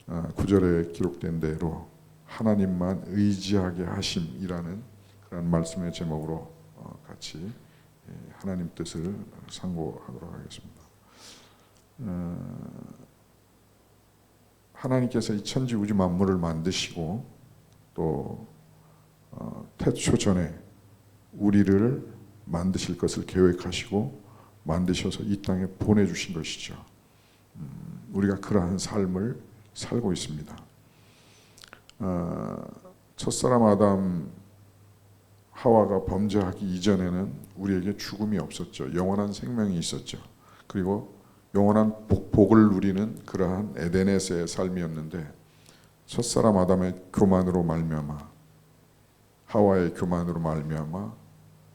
9절에 기록된 대로 하나님만 의지하게 하심이라는 그런 말씀의 제목으로 같이 하나님 뜻을 상고하도록 하겠습니다. 하나님께서 이 천지 우주 만물을 만드시고 또 태초 전에 우리를 만드실 것을 계획하시고 만드셔서 이 땅에 보내주신 것이죠. 우리가 그러한 삶을 살고 있습니다. 첫사람 아담 하와가 범죄하기 이전에는 우리에게 죽음이 없었죠. 영원한 생명이 있었죠. 그리고 영원한 복을 누리는 그러한 에덴에서의 삶이었는데 첫사람 아담의 교만으로 말미암아 하와의 교만으로 말미암아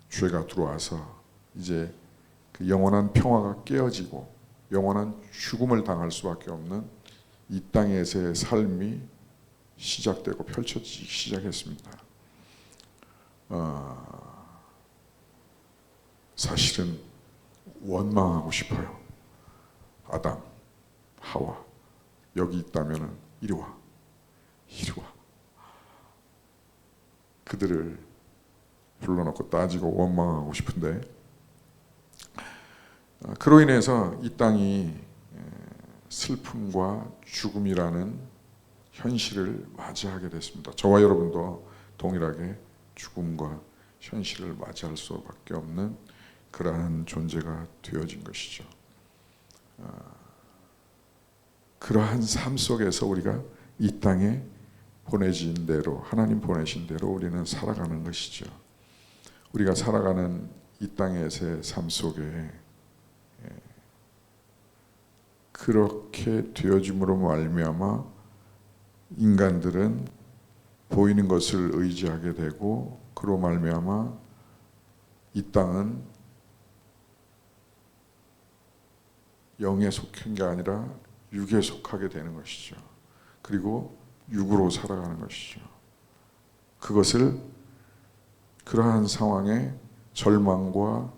죄가 들어와서 이제 그 영원한 평화가 깨어지고 영원한 죽음을 당할 수밖에 없는 이 땅에서의 삶이 시작되고 펼쳐지기 시작했습니다. 사실은 원망하고 싶어요. 아담, 하와, 여기 있다면 이리 와, 이리 와. 그들을 불러놓고 따지고 원망하고 싶은데 그로 인해서 이 땅이 슬픔과 죽음이라는 현실을 맞이하게 됐습니다. 저와 여러분도 동일하게 죽음과 현실을 맞이할 수밖에 없는 그러한 존재가 되어진 것이죠. 그러한 삶 속에서 우리가 이 땅에 보내진 대로 하나님 보내신 대로 우리는 살아가는 것이죠. 우리가 살아가는 이 땅에서의 삶 속에 그렇게 되어짐으로 말미암아 인간들은 보이는 것을 의지하게 되고 그로 말미암아 이 땅은 영에 속한 게 아니라 육에 속하게 되는 것이죠. 그리고 육으로 살아가는 것이죠. 그것을 그러한 상황에 절망과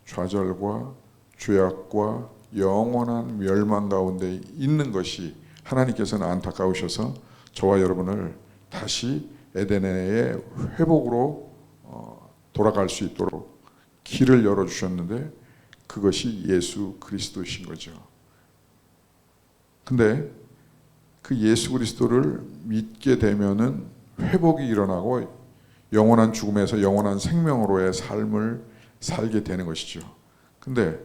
좌절과 죄악과 영원한 멸망 가운데 있는 것이 하나님께서는 안타까우셔서 저와 여러분을 다시 에덴의 회복으로 돌아갈 수 있도록 길을 열어주셨는데 그것이 예수 그리스도이신 거죠. 근데 그 예수 그리스도를 믿게 되면은 회복이 일어나고 영원한 죽음에서 영원한 생명으로의 삶을 살게 되는 것이죠. 근데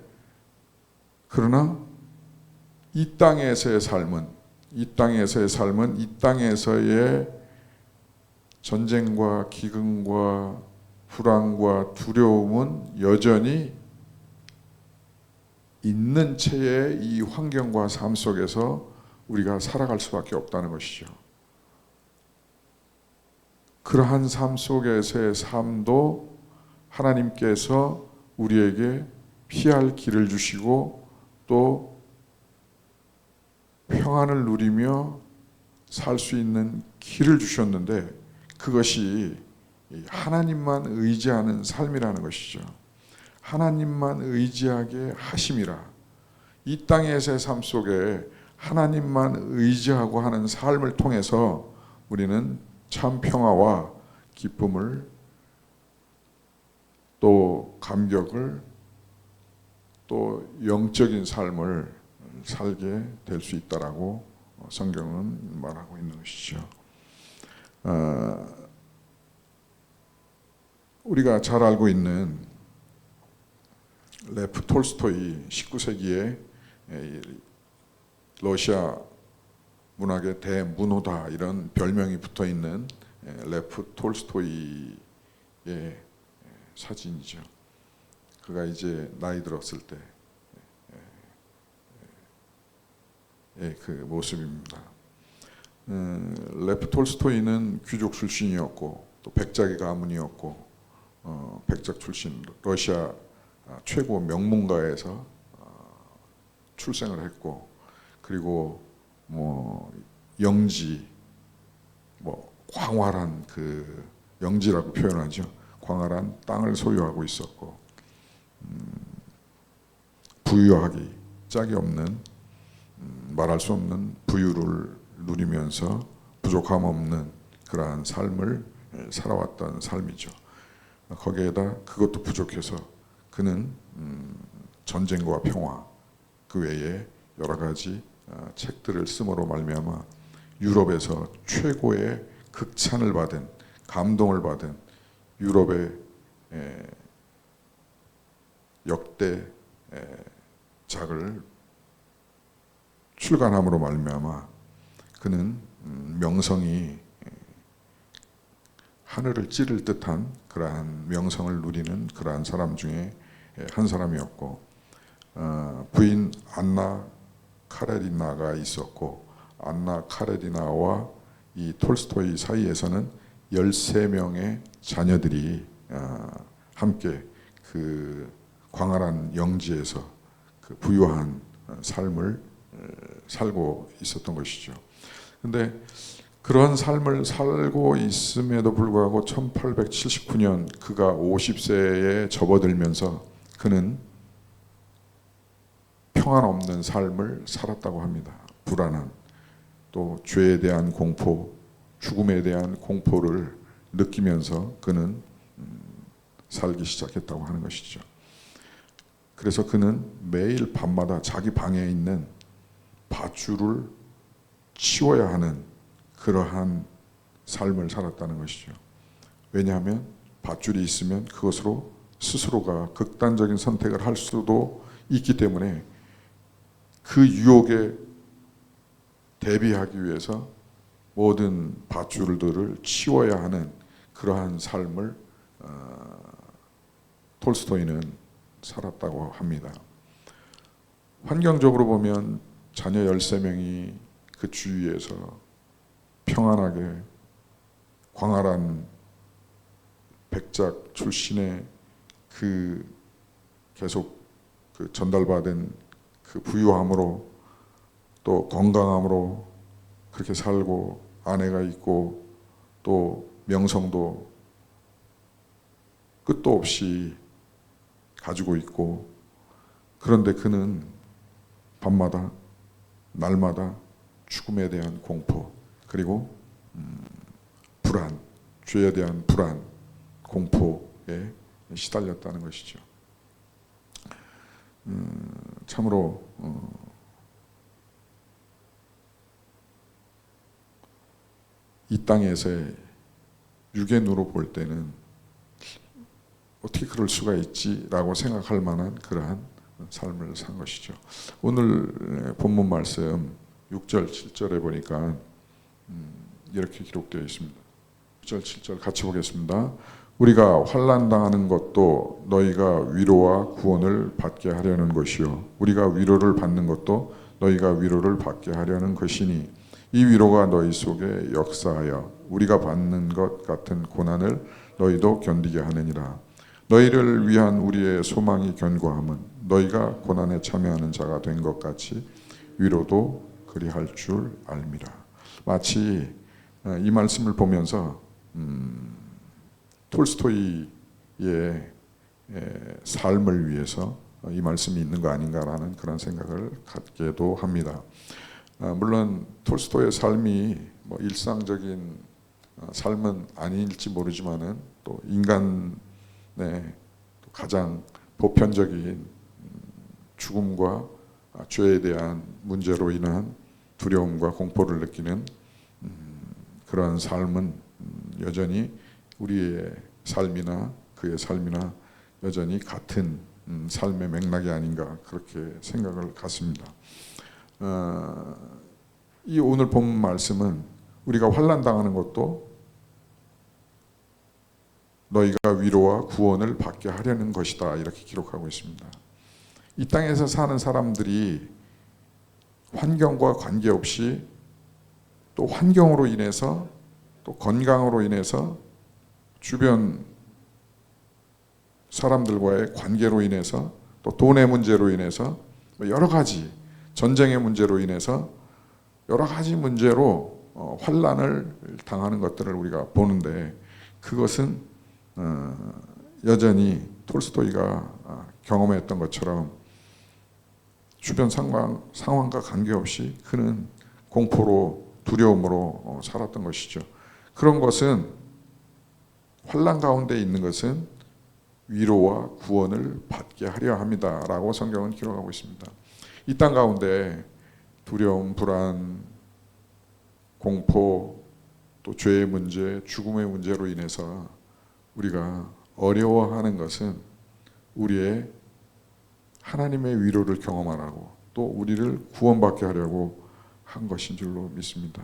그러나 이 땅에서의 삶은 이 땅에서의 전쟁과 기근과 불안과 두려움은 여전히 있는 채의 이 환경과 삶 속에서 우리가 살아갈 수밖에 없다는 것이죠. 그러한 삶 속에서의 삶도 하나님께서 우리에게 피할 길을 주시고 또 평안을 누리며 살 수 있는 길을 주셨는데 그것이 하나님만 의지하는 삶이라는 것이죠. 하나님만 의지하게 하심이라. 이 땅에서의 삶 속에 하나님만 의지하고 하는 삶을 통해서 우리는 참 평화와 기쁨을 또 감격을 또 영적인 삶을 살게 될 수 있다라고 성경은 말하고 있는 것이죠. 우리가 잘 알고 있는 레프 톨스토이 19세기에 러시아 문학의 대문호다 이런 별명이 붙어 있는 레프 톨스토이의 사진이죠. 그가 이제 나이 들었을 때 그 모습입니다. 레프 톨스토이는 귀족 출신이었고 또 백작의 가문이었고 백작 출신 러시아 최고 명문가에서 출생을 했고 그리고 뭐 영지 광활한 그 영지라고 표현하죠. 광활한 땅을 소유하고 있었고 부유하기 짝이 없는 말할 수 없는 부유를 누리면서 부족함 없는 그러한 삶을 살아왔던 삶이죠. 거기에다 그것도 부족해서 그는 전쟁과 평화 그 외에 여러 가지 책들을 쓰므로 말미암아 유럽에서 최고의 극찬을 받은, 감동을 받은 유럽의 역대 작을 출간함으로 말미암아 그는 명성이 하늘을 찌를 듯한 그러한 명성을 누리는 그러한 사람 중에 한 사람이었고, 부인 안나 카레리나가 있었고, 안나 카레리나와 이 톨스토이 사이에서는 13명의 자녀들이 함께 그 광활한 영지에서 그 부유한 삶을 살고 있었던 것이죠. 근데 그런 삶을 살고 있음에도 불구하고 1879년 그가 50세에 접어들면서 그는 평안 없는 삶을 살았다고 합니다. 불안한, 또 죄에 대한 공포, 죽음에 대한 공포를 느끼면서 그는 살기 시작했다고 하는 것이죠. 그래서 그는 매일 밤마다 자기 방에 있는 밧줄을 치워야 하는 그러한 삶을 살았다는 것이죠. 왜냐하면 밧줄이 있으면 그것으로 스스로가 극단적인 선택을 할 수도 있기 때문에 그 유혹에 대비하기 위해서 모든 밧줄들을 치워야 하는 그러한 삶을 톨스토이는 살았다고 합니다. 환경적으로 보면 자녀 13명이 그 주위에서 평안하게 광활한 백작 출신의 그 계속 그 전달받은 그 부유함으로 또 건강함으로 그렇게 살고 아내가 있고 또 명성도 끝도 없이 가지고 있고, 그런데 그는 밤마다 날마다 죽음에 대한 공포 그리고 불안, 죄에 대한 불안, 공포에 시달렸다는 것이죠. 참으로 이 땅에서의 육의 눈으로 볼 때는 어떻게 그럴 수가 있지라고 생각할 만한 그러한 삶을 산 것이죠. 오늘 본문 말씀 6절, 7절에 보니까 이렇게 기록되어 있습니다. 6절, 7절 같이 보겠습니다. 우리가 환난 당하는 것도 너희가 위로와 구원을 받게 하려는 것이요, 우리가 위로를 받는 것도 너희가 위로를 받게 하려는 것이니 이 위로가 너희 속에 역사하여 우리가 받는 것 같은 고난을 너희도 견디게 하느니라. 너희를 위한 우리의 소망이 견고함은 너희가 고난에 참여하는 자가 된 것 같이 위로도 그리할 줄 알미라. 마치 이 말씀을 보면서 톨스토이의 삶을 위해서 이 말씀이 있는 거 아닌가라는 그런 생각을 갖게도 합니다. 물론 톨스토이의 삶이 뭐 일상적인 삶은 아닐지 모르지만은 또 인간의 가장 보편적인 죽음과 죄에 대한 문제로 인한 두려움과 공포를 느끼는 그런 삶은 여전히 우리의 삶이나 그의 삶이나 여전히 같은 삶의 맥락이 아닌가 그렇게 생각을 갖습니다. 이 오늘 본 말씀은 우리가 환난 당하는 것도 너희가 위로와 구원을 받게 하려는 것이다 이렇게 기록하고 있습니다. 이 땅에서 사는 사람들이 환경과 관계없이 또 환경으로 인해서 또 건강으로 인해서 주변 사람들과의 관계로 인해서 또 돈의 문제로 인해서 여러 가지 전쟁의 문제로 인해서 여러 가지 문제로 환난을 당하는 것들을 우리가 보는데, 그것은 여전히 톨스토이가 경험했던 것처럼 주변 상황과 관계없이 그는 공포로 두려움으로 살았던 것이죠. 그런 것은 환난 가운데 있는 것은 위로와 구원을 받게 하려 합니다라고 성경은 기록하고 있습니다. 이 땅 가운데 두려움, 불안, 공포, 또 죄의 문제, 죽음의 문제로 인해서 우리가 어려워하는 것은 우리의 하나님의 위로를 경험하라고 또 우리를 구원받게 하려고 한 것인 줄로 믿습니다.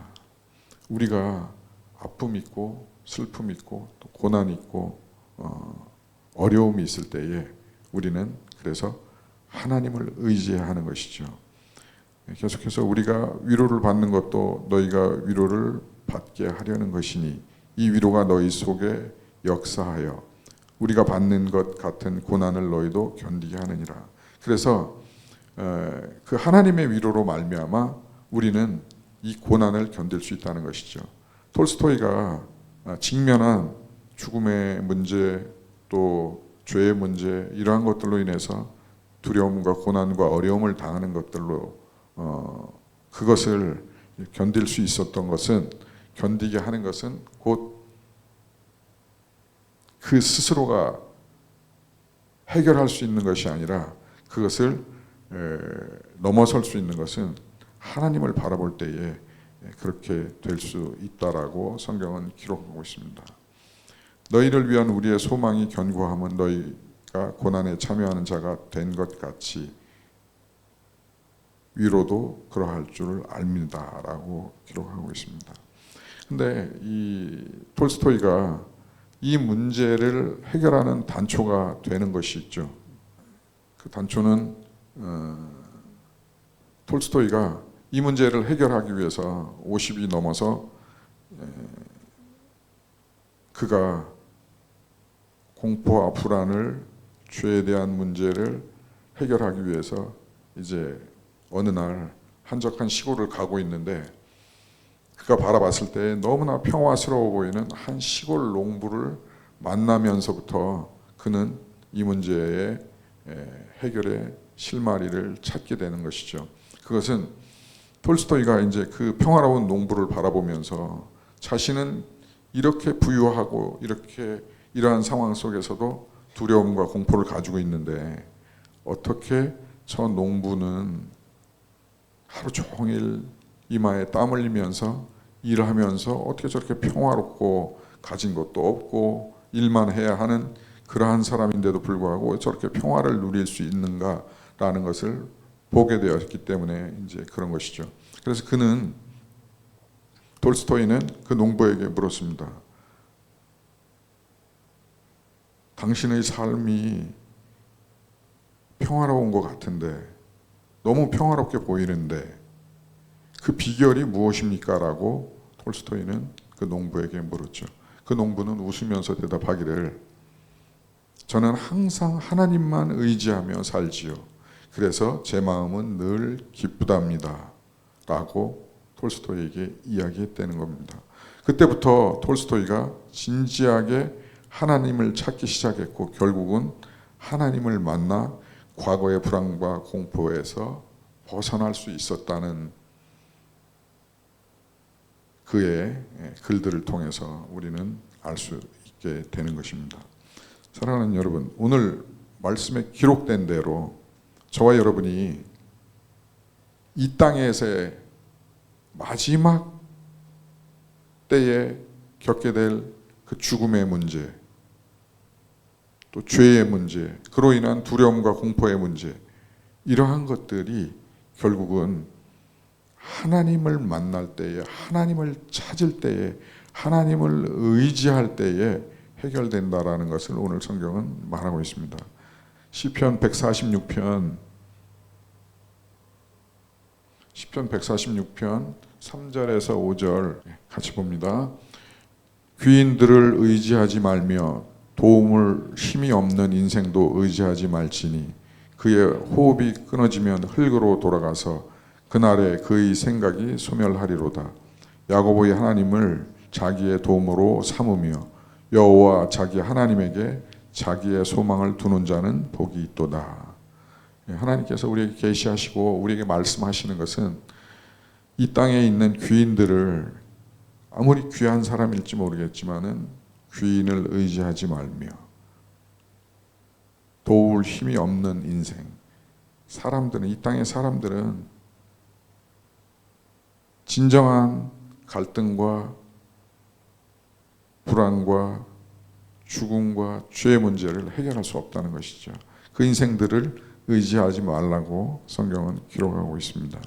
우리가 아픔 있고 슬픔 있고 또 고난 있고 어려움이 있을 때에 우리는 그래서 하나님을 의지해야 하는 것이죠. 계속해서 우리가 위로를 받는 것도 너희가 위로를 받게 하려는 것이니 이 위로가 너희 속에 역사하여 우리가 받는 것 같은 고난을 너희도 견디게 하느니라. 그래서 그 하나님의 위로로 말미암아 우리는 이 고난을 견딜 수 있다는 것이죠. 톨스토이가 직면한 죽음의 문제 또 죄의 문제 이러한 것들로 인해서 두려움과 고난과 어려움을 당하는 것들로 그것을 견딜 수 있었던 것은 견디게 하는 것은 곧 그 스스로가 해결할 수 있는 것이 아니라 그것을 넘어설 수 있는 것은 하나님을 바라볼 때에 그렇게 될 수 있다라고 성경은 기록하고 있습니다. 너희를 위한 우리의 소망이 견고함은 너희가 고난에 참여하는 자가 된 것 같이 위로도 그러할 줄 압니다라고 기록하고 있습니다. 근데 이 톨스토이가 이 문제를 해결하는 단초가 되는 것이 있죠. 그 단초는 톨스토이가 이 문제를 해결하기 위해서 50이 넘어서 그가 공포와 불안을 죄에 대한 문제를 해결하기 위해서 이제 어느 날 한적한 시골을 가고 있는데 그가 바라봤을 때 너무나 평화스러워 보이는 한 시골 농부를 만나면서부터 그는 이 문제의 해결의 실마리를 찾게 되는 것이죠. 그것은 톨스토이가 이제 그 평화로운 농부를 바라보면서 자신은 이렇게 부유하고 이렇게 이러한 상황 속에서도 두려움과 공포를 가지고 있는데 어떻게 저 농부는 하루 종일 이마에 땀 흘리면서 일하면서 어떻게 저렇게 평화롭고 가진 것도 없고 일만 해야 하는 그러한 사람인데도 불구하고 저렇게 평화를 누릴 수 있는가라는 것을 보게 되었기 때문에 이제 그런 것이죠. 그래서 톨스토이는 그 농부에게 물었습니다. 당신의 삶이 평화로운 것 같은데 너무 평화롭게 보이는데 그 비결이 무엇입니까? 라고 톨스토이는 그 농부에게 물었죠. 그 농부는 웃으면서 대답하기를 저는 항상 하나님만 의지하며 살지요. 그래서 제 마음은 늘 기쁘답니다. 라고 톨스토이에게 이야기했다는 겁니다. 그때부터 톨스토이가 진지하게 하나님을 찾기 시작했고 결국은 하나님을 만나 과거의 불안과 공포에서 벗어날 수 있었다는 그의 글들을 통해서 우리는 알 수 있게 되는 것입니다. 사랑하는 여러분, 오늘 말씀에 기록된 대로 저와 여러분이 이 땅에서의 마지막 때에 겪게 될 그 죽음의 문제, 또 죄의 문제, 그로 인한 두려움과 공포의 문제, 이러한 것들이 결국은 하나님을 만날 때에, 하나님을 찾을 때에, 하나님을 의지할 때에 해결된다라는 것을 오늘 성경은 말하고 있습니다. 시편 146편 3절에서 5절 같이 봅니다. 귀인들을 의지하지 말며 도움을 힘이 없는 인생도 의지하지 말지니 그의 호흡이 끊어지면 흙으로 돌아가서 그날에 그의 생각이 소멸하리로다. 야고보의 하나님을 자기의 도움으로 삼으며 여호와 자기 하나님에게 자기의 소망을 두는 자는 복이 있도다. 하나님께서 우리에게 계시하시고 우리에게 말씀하시는 것은 이 땅에 있는 귀인들을 아무리 귀한 사람일지 모르겠지만은 귀인을 의지하지 말며 도울 힘이 없는 인생, 사람들은, 이 땅의 사람들은 진정한 갈등과 불안과 죽음과 죄의 문제를 해결할 수 없다는 것이죠. 그 인생들을 의지하지 말라고 성경은 기록하고 있습니다.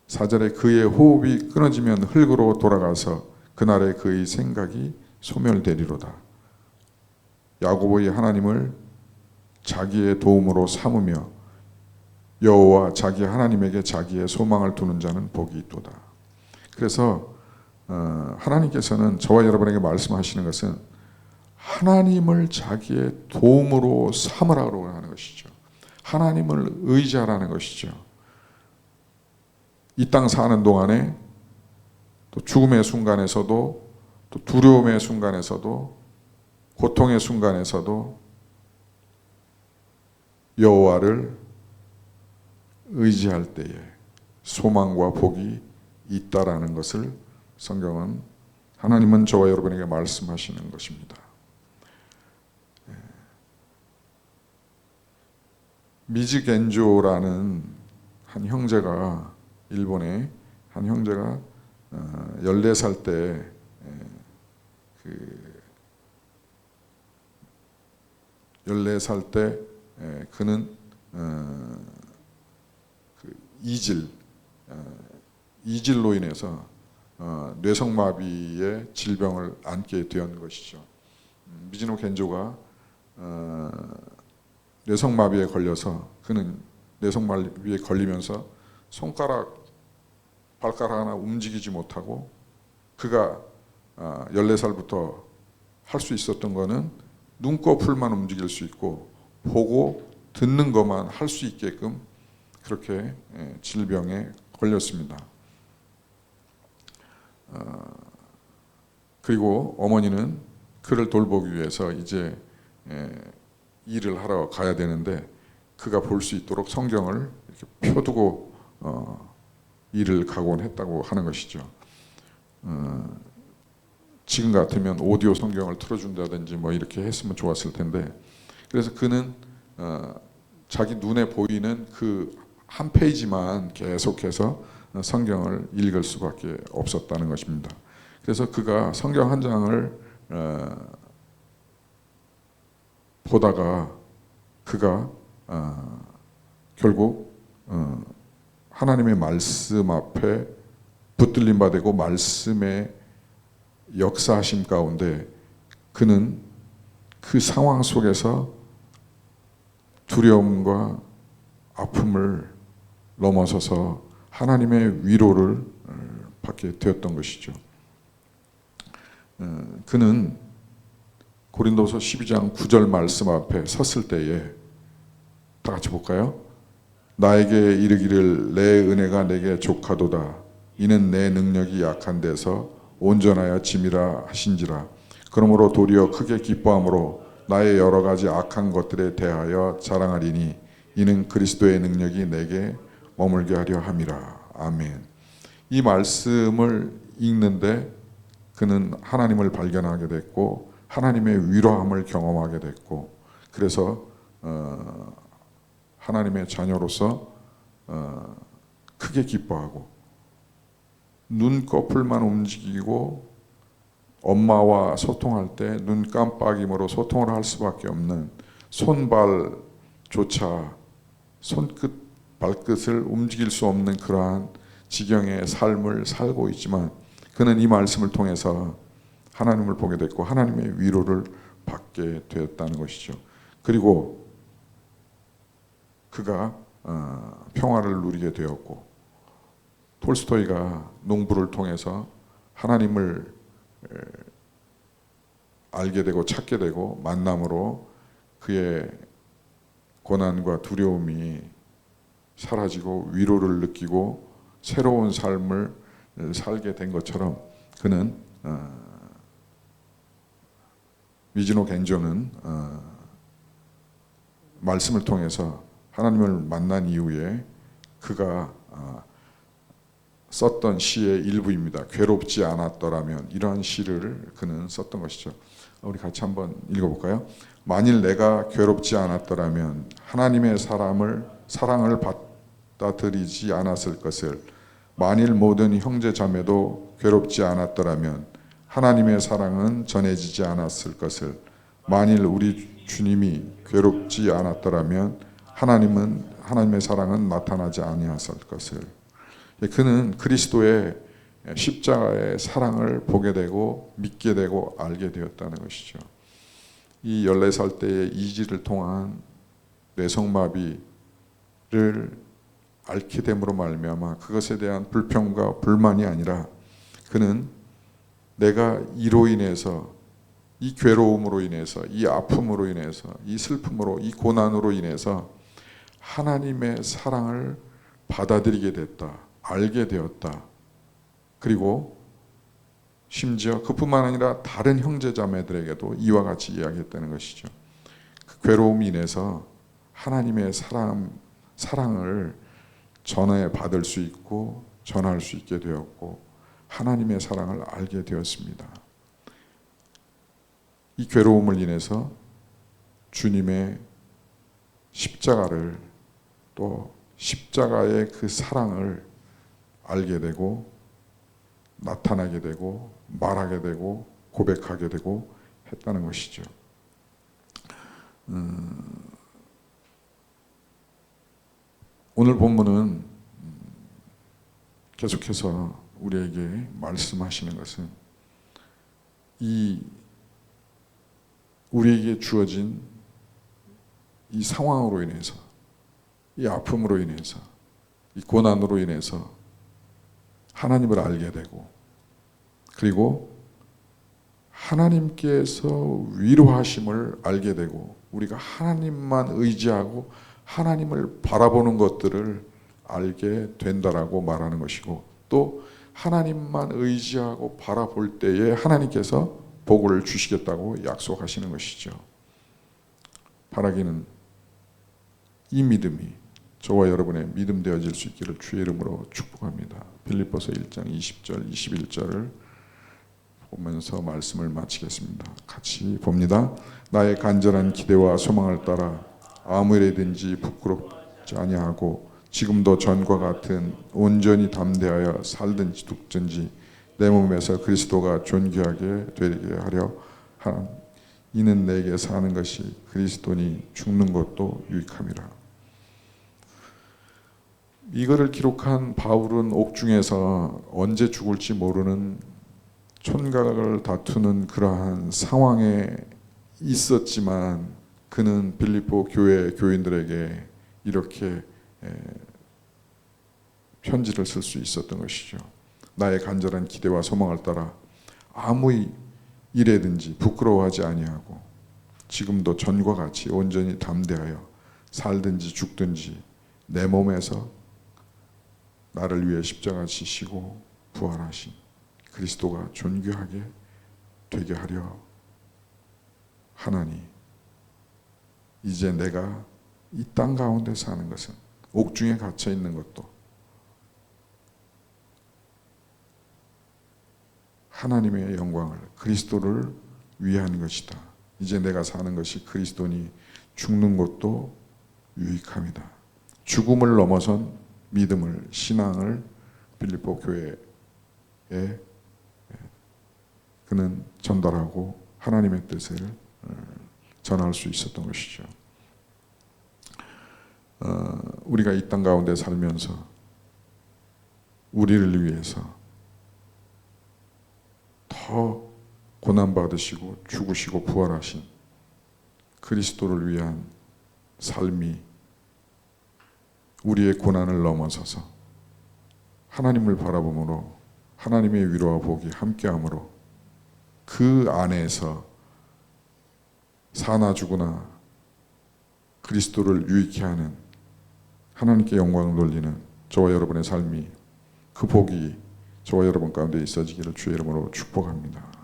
4절에 그의 호흡이 끊어지면 흙으로 돌아가서 그날에 그의 생각이 소멸되리로다. 야곱의 하나님을 자기의 도움으로 삼으며 여호와 자기 하나님에게 자기의 소망을 두는 자는 복이 있도다. 그래서 하나님께서는 저와 여러분에게 말씀하시는 것은 하나님을 자기의 도움으로 삼으라고 하는 것이죠. 하나님을 의지하라는 것이죠. 이 땅 사는 동안에 또 죽음의 순간에서도 또 두려움의 순간에서도 고통의 순간에서도 여호와를 의지할 때에 소망과 복이 있다라는 것을 성경은, 하나님은 저와 여러분에게 말씀하시는 것입니다. 미즈겐조라는 한 형제가, 일본의 한 형제가 14살 때 그는 이질로 인해서 뇌성마비의 질병을 앓게 된 것이죠. 미즈노 겐조가 뇌성마비에 걸려서, 그는 뇌성마비에 걸리면서 발가락 하나 움직이지 못하고, 그가 14살부터 할 수 있었던 거는 눈꺼풀만 움직일 수 있고 보고 듣는 것만 할 수 있게끔 그렇게 질병에 걸렸습니다. 그리고 어머니는 그를 돌보기 위해서 이제 일을 하러 가야 되는데, 그가 볼 수 있도록 성경을 이렇게 펴두고 일을 가곤 했다고 하는 것이죠. 지금 같으면 오디오 성경을 틀어준다든지 뭐 이렇게 했으면 좋았을 텐데, 그래서 그는 자기 눈에 보이는 그 한 페이지만 계속해서 성경을 읽을 수밖에 없었다는 것입니다. 그래서 그가 성경 한 장을 보다가 그가 결국 하나님의 말씀 앞에 붙들림 받고 말씀의 역사하심 가운데 그는 그 상황 속에서 두려움과 아픔을 넘어서서 하나님의 위로를 받게 되었던 것이죠. 그는 고린도서 12장 9절 말씀 앞에 섰을 때에, 다 같이 볼까요? 나에게 이르기를 내 은혜가 내게 족하도다. 이는 내 능력이 약한 데서 온전하여 짐이라 하신지라. 그러므로 도리어 크게 기뻐함으로 나의 여러 가지 악한 것들에 대하여 자랑하리니 이는 그리스도의 능력이 내게 머물게 하려 함이라. 아멘. 이 말씀을 읽는데 그는 하나님을 발견하게 됐고 하나님의 위로함을 경험하게 됐고, 그래서 하나님의 자녀로서 크게 기뻐하고, 눈꺼풀만 움직이고 엄마와 소통할 때 눈 깜빡임으로 소통을 할 수밖에 없는, 손발조차 손끝 발끝을 움직일 수 없는 그러한 지경의 삶을 살고 있지만, 그는 이 말씀을 통해서 하나님을 보게 됐고 하나님의 위로를 받게 되었다는 것이죠. 그리고 그가 평화를 누리게 되었고, 톨스토이가 농부를 통해서 하나님을 알게 되고 찾게 되고 만남으로 그의 고난과 두려움이 사라지고 위로를 느끼고 새로운 삶을 살게 된 것처럼, 그는 미즈노 겐조는 말씀을 통해서 하나님을 만난 이후에 그가 썼던 시의 일부입니다. 괴롭지 않았더라면, 이러한 시를 그는 썼던 것이죠. 우리 같이 한번 읽어볼까요? 만일 내가 괴롭지 않았더라면 하나님의 사랑을 받아들이지 않았을 것을, 만일 모든 형제 자매도 괴롭지 않았더라면 하나님의 사랑은 전해지지 않았을 것을, 만일 우리 주님이 괴롭지 않았더라면 하나님의 사랑은 나타나지 아니했을 것을. 그는 그리스도의 십자가의 사랑을 보게 되고 믿게 되고 알게 되었다는 것이죠. 이 14살 때의 이지를 통한 뇌성마비를 앓게 됨으로 말미암아 그것에 대한 불평과 불만이 아니라, 그는 내가 이로 인해서, 이 괴로움으로 인해서, 이 아픔으로 인해서, 이 슬픔으로, 이 고난으로 인해서 하나님의 사랑을 받아들이게 됐다, 알게 되었다. 그리고 심지어 그뿐만 아니라 다른 형제자매들에게도 이와 같이 이야기했다는 것이죠. 그 괴로움이 인해서 하나님의 사랑을 전해받을 수 있고 전할 수 있게 되었고 하나님의 사랑을 알게 되었습니다. 이 괴로움을 인해서 주님의 십자가를, 또 십자가의 그 사랑을 알게 되고 나타나게 되고 말하게 되고 고백하게 되고 했다는 것이죠. 오늘 본문은 계속해서 우리에게 말씀하시는 것은 우리에게 주어진 이 상황으로 인해서, 이 아픔으로 인해서, 이 고난으로 인해서 하나님을 알게 되고, 그리고 하나님께서 위로하심을 알게 되고, 우리가 하나님만 의지하고 하나님을 바라보는 것들을 알게 된다라고 말하는 것이고, 또 하나님만 의지하고 바라볼 때에 하나님께서 복을 주시겠다고 약속하시는 것이죠. 바라기는 이 믿음이 저와 여러분의 믿음 되어질 수 있기를 주의 이름으로 축복합니다. 빌립보서 1장 20절 21절을 보면서 말씀을 마치겠습니다. 같이 봅니다. 나의 간절한 기대와 소망을 따라 아무 일이든지 부끄럽지 아니하고 지금도 전과 같은 온전히 담대하여 살든지 죽든지 내 몸에서 그리스도가 존귀하게 되게 하려 하나. 이는 내게 사는 것이 그리스도니 죽는 것도 유익함이라. 이거를 기록한 바울은 옥중에서 언제 죽을지 모르는 촌각을 다투는 그러한 상황에 있었지만, 그는 빌립보 교회 교인들에게 이렇게 편지를 쓸 수 있었던 것이죠. 나의 간절한 기대와 소망을 따라 아무 일에든지 부끄러워하지 아니하고 지금도 전과 같이 온전히 담대하여 살든지 죽든지 내 몸에서 나를 위해 십자가 지시고 부활하신 그리스도가 존귀하게 되게 하려 하나니, 이제 내가 이 땅 가운데 사는 것은, 옥중에 갇혀 있는 것도 하나님의 영광을, 그리스도를 위한 것이다. 이제 내가 사는 것이 그리스도니 죽는 것도 유익함이다. 죽음을 넘어선 믿음을, 신앙을 빌립보 교회에 그는 전달하고 하나님의 뜻을 전할 수 있었던 것이죠. 우리가 이 땅 가운데 살면서 우리를 위해서 더 고난받으시고 죽으시고 부활하신 그리스도를 위한 삶이 우리의 고난을 넘어서서 하나님을 바라봄으로 하나님의 위로와 복이 함께함으로 그 안에서 사나 죽으나 그리스도를 유익케 하는, 하나님께 영광을 돌리는 저와 여러분의 삶이, 그 복이 저와 여러분 가운데 있어지기를 주의 이름으로 축복합니다.